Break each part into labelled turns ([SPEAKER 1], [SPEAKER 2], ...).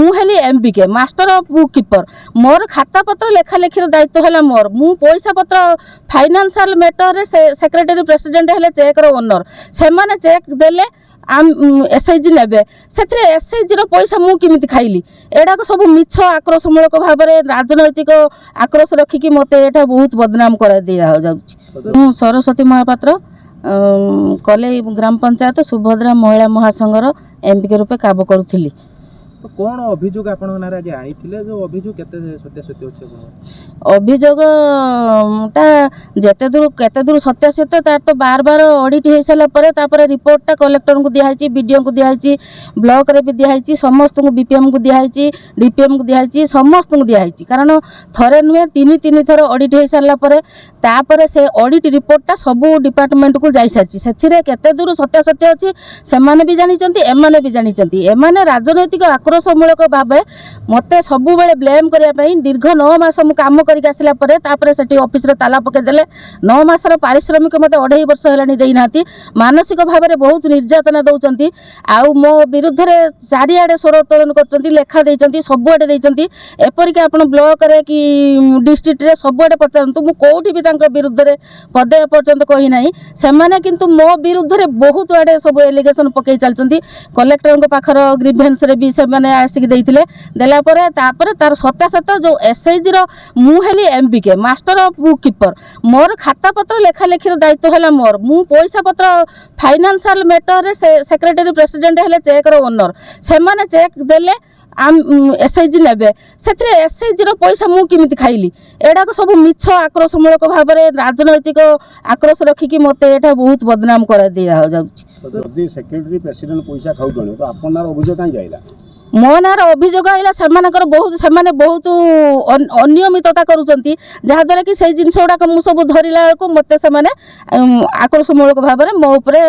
[SPEAKER 1] मुझे MBK master of book keeper मोर खाता पत्र लेखा लेखिर दायित्व है मोर मु पैसा पत्र फाइनेंशियल मैटर रे सेक्रेटरी प्रेसिडेंट हेले चेक रो ओनर से माने चेक देले एसएचजी ने से एसएचजी पैसा मु किमिति खाइली एडा सब मिछ आक्रोशमूलक भाव में राजनैतिक आक्रोश रखिकी मत एटा बहुत बदनाम कर दिया जाउछि। सरस्वती महापात्र कले ग्राम पंचायत सुभद्रा महिला महासंघर एमपीके रूपे काम करुଥିଲି।
[SPEAKER 2] तो कौन अभियोग आपण नारे आज आनीथिले जो अभियोग केते सत्यासत्य अछि
[SPEAKER 1] अभियोगटा केते दूर सत्यासत्य तार तो बार बार ऑडिट हो सारा पर रिपोर्टटा कलेक्टर को दिखाई बीडीओ को दिखाई ब्लॉक रे भी दिखाई समस्त को बीपीएम को दिखाई डीपीएम को दिखाई समस्त को दिखाई कारण थरे नुहे तीन थर ऑडिट हो सारा से ऑडिट रिपोर्टटा सबू डिपार्टमेंट को जाई सारी से केते दूर सत्यासत्य अच्छी से भी जानी एमाने भी जानी एमाने राजनैतिक आक्रोशमूलक भाव मत सब ब्लेम करने दीर्घ 9 मास मु काम करके आसला से ऑफिस रे ताला पकईदे 9 मासर पारिश्रमिक मत 2.5 वर्ष है देना मानसिक भाव में बहुत निर्यातना दौरान आउ मो विरुद्ध में चारिआडे स्वर उत्तोलन कर लेखा देती सबुआडे देती एपरिक आप ब्लॉक रे कि डिस्ट्रिक्ट रे सबुआडे पचारतु मु कोठी भी विरुद्ध में पदे पर्यंत कही ना से किंतु मो विरुद्ध में बहुत आड़े सब एलिगेशन पकई चलती कलेक्टर पाखर ग्रीवेंस रे भी से आसिक देला तार सत्यासत्य जो एसएचजी मुझे MBK master of book keeper मोर खाता पत्र लेखा लेखिर दायित्व है मोर मु पैसा पत्र फाइनेंशियल मैटर रे सेक्रेटरी प्रेसिडेंट हेले चेक रो ओनर से माने चेक देले एसएचजी ने से एसएचजी पैसा मु किमिति खाइली एडा सब मिछ आक्रोशमूलक भाव में राजनैतिक आक्रोश रखिकी मत एटा बहुत बदनाम कर दिया जाउछि।
[SPEAKER 3] जदि सेक्रेटरी प्रेसिडेंट पैसा खाउछन तो आपनार अभियोग काई जाइला
[SPEAKER 1] मो नार अभियोग आइला से बहुत अनियमितता करुचंती जहाद्वारा कि से जिनस गुड़ाक मु सब धरला बेलू मत से आक्रोशमूलक भाव में मो उपरे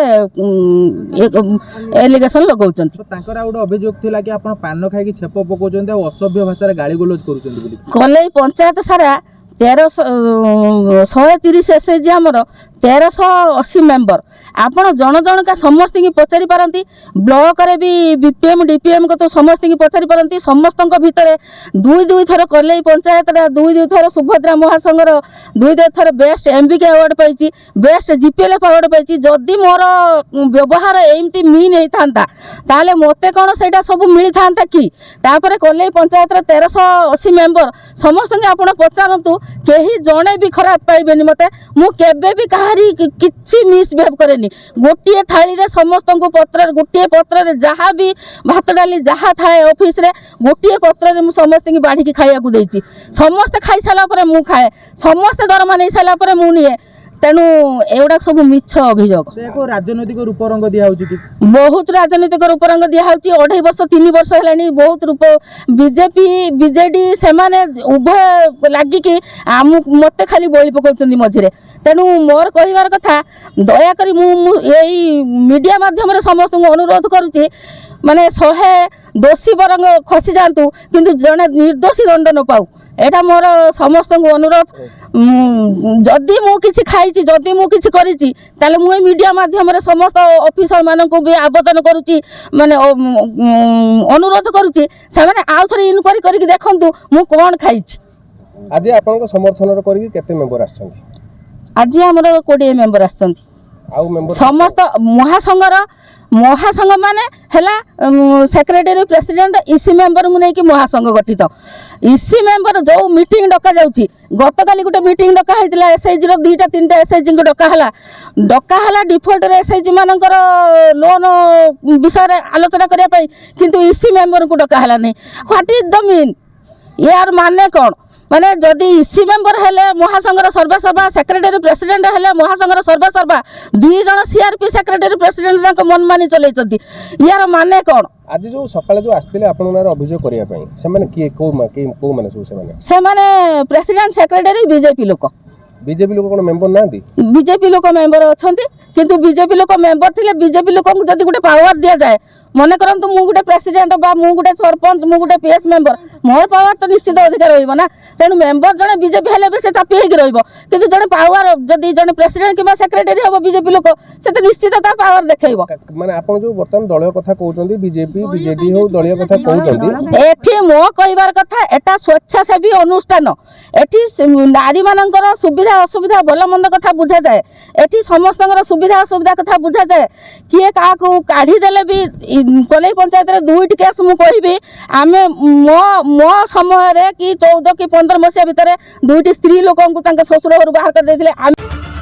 [SPEAKER 1] एलिगेशन लगाउचंती।
[SPEAKER 2] तो तांकर आउड अभियोग थिला कि आपण पान खाई कि छेप पकोचंती आ असभ्य भाषा रे गाली गलोज करूचंती बोली
[SPEAKER 1] कले पंचायत सारा 130 एसएचजी आमर 1380 मेंबर आपण जन जन का समस्त की पचारि पारती ब्लॉक रे भी बीपीएम डीपीएम को तो समस्त की पचारि पारती समस्त भितर दुई थर कले पंचायत दुई थर सुभद्रा महासंघर दुई थर बेस्ट एमबीके अवार्ड पाई बेस्ट जीपीएलएफ अवार्ड पाई जदि मोर व्यवहार एमती मीन होता ताले मते कौन से सब मिली था कि तापर कले पंचायत 1380 मेंबर समस्त आप पचारतु कहीं जड़े भी खराब पाइबेनी मते मु केबे भी कहारी किछि मिसबिहेव करेनी गोटे थाली रे समस्त को पत्र गोटे पत्र रे जहाँ भी भात डाली जहाँ थाए ऑफिस रे गोटे पत्र रे मु समस्त की बाढ़ी खाया को देछि समस्त खाई साला परे मु खाए समस्त दरमा नहीं साला परे मु निए तेणु एगुड़ा सब मिछ अभियोग
[SPEAKER 2] राजनैतिक रूप रंग दिया कि
[SPEAKER 1] बहुत राजनैतिक रूप रंग दिया 2.5 वर्ष 3 वर्ष है बहुत रूप बीजेपी बीजेडी से उभय लगिकी मत खाली बलि पकाउछन्ती मझिरे तेणु मोर कहबार कथा दयाकोरी यही मीडिया माध्यम समस्त अनुरोध करुच्ची माने 100 दोषी बरंग खसी जातु किंतु जड़े निर्दोषी दंड न पाऊ एटा मोर समस्त अनुरोध जदि मु किछि खाइछि जदि मु किछि करिछि ताले मु मीडिया माध्यम रे समस्त ऑफिसर मानन को भी आवेदन करूछि माने अनुरोध करूछि से माने आउ थरे इनक्वारी करिक देखंतु मु कोन खाइछि।
[SPEAKER 3] आज आपन समर्थन करिक केते मेंबर आछंती
[SPEAKER 1] आज हमर 20 मेंबर आछंती
[SPEAKER 3] आउ मेंबर
[SPEAKER 1] समस्त महासंघ माने हैला सेक्रेटरी प्रेसिडेंट इसी मेंबर मु नहीं कि महासंघ गठित इसी मेंबर जो मीटिंग डका जाउची गतकाली गोटे मीटिंग डका हैतिला एसएचजी रो 2-3 एसएचजी को डका हला डिफॉल्ट रे एसएचजी मानकर लोन विषय रे आलोचना करिया पई किंतु इसी मेंबर को डका हला नहीं व्हाट इज द मीन यार माने कौन माने जदि इसी मेंबर हेले महासंघर सर्वसर्वा सेक्रेटरी प्रेसिडेंट हेले महासंघर सर्वसर्वा 2 जण सीआरपी सेक्रेटरी प्रेसिडेंट मन मानी चलैछंती यार माने कौन
[SPEAKER 3] आज जो सकाळे जो आस्तिले आपण नार अभियोग करिया पई से माने को माने
[SPEAKER 1] से माने प्रेसिडेंट सेक्रेटरी बीजेपी लोक
[SPEAKER 3] कोन मेंबर नांदी
[SPEAKER 1] बीजेपी लोक मेंबर अछंती किंतु बीजेपी लोक मेंबर थिले बीजेपी लोक को जदि गोटे पावर दिया जाए মনে করন্তু মু গোটে প্রেসিডেন্ট বা মু গোটে সরপঞ্চ মু গোটে পিএস মেম্বর মোর পাওয়ার তো নিশ্চিত অধিকার রহিব না তেণু মেম্বর জনে বিজেপি হেলে भी से चापी ହେଇକି ରହିବ କିନ୍ତୁ ଜଣେ ପାୱାର ଯଦି ଜଣେ ପ୍ରେସିଡେଣ୍ଟ କିମ୍ବା ସେକ୍ରେଟାରୀ ହବ ବିଜେପି ଲୋକ ସେ ତ ନିଶ୍ଚିତ ତା ପାୱାର ଦେଖେଇବ
[SPEAKER 3] ମାନେ ଆପଣ ଯୋଉ ବର୍ତ୍ତମାନ ଦଳୀୟ କଥା କହୁଛନ୍ତି ବିଜେପି ବିଜେଡି ହଉ ଦଳୀୟ କଥା କହୁଛନ୍ତି
[SPEAKER 1] ଏଠି ମୋ କହିବାର କଥା ଏଟା ସ୍ୱେଚ୍ଛାସେବୀ ଅନୁଷ୍ଠାନ ଏଠି ନାରୀ ମାନଙ୍କର ସୁବିଧା ଅସୁବିଧା ଭଲ ମନ୍ଦ କଥା ବୁଝାଯାଏ ଏଠି ସମସ୍ତଙ୍କର ସୁବିଧା ଅସୁବିଧା କଥା ବୁଝାଯାଏ କିଏ କାହାକୁ କାଢି ଦେଲେ ବି କଲେଇ ପଞ୍ଚାୟତରେ 2ଟି କେସ୍ ମୁଁ କହିବି ଆମେ ମୋ ସମୟରେ କି 14 କି 15 ମସିହା ଭିତରେ 2ଟି ସ୍ତ୍ରୀ ଲୋକଙ୍କୁ ତାଙ୍କ ଶ୍ୱଶୁର ଘରୁ ବାହାର କରି ଦେଇଥିଲେ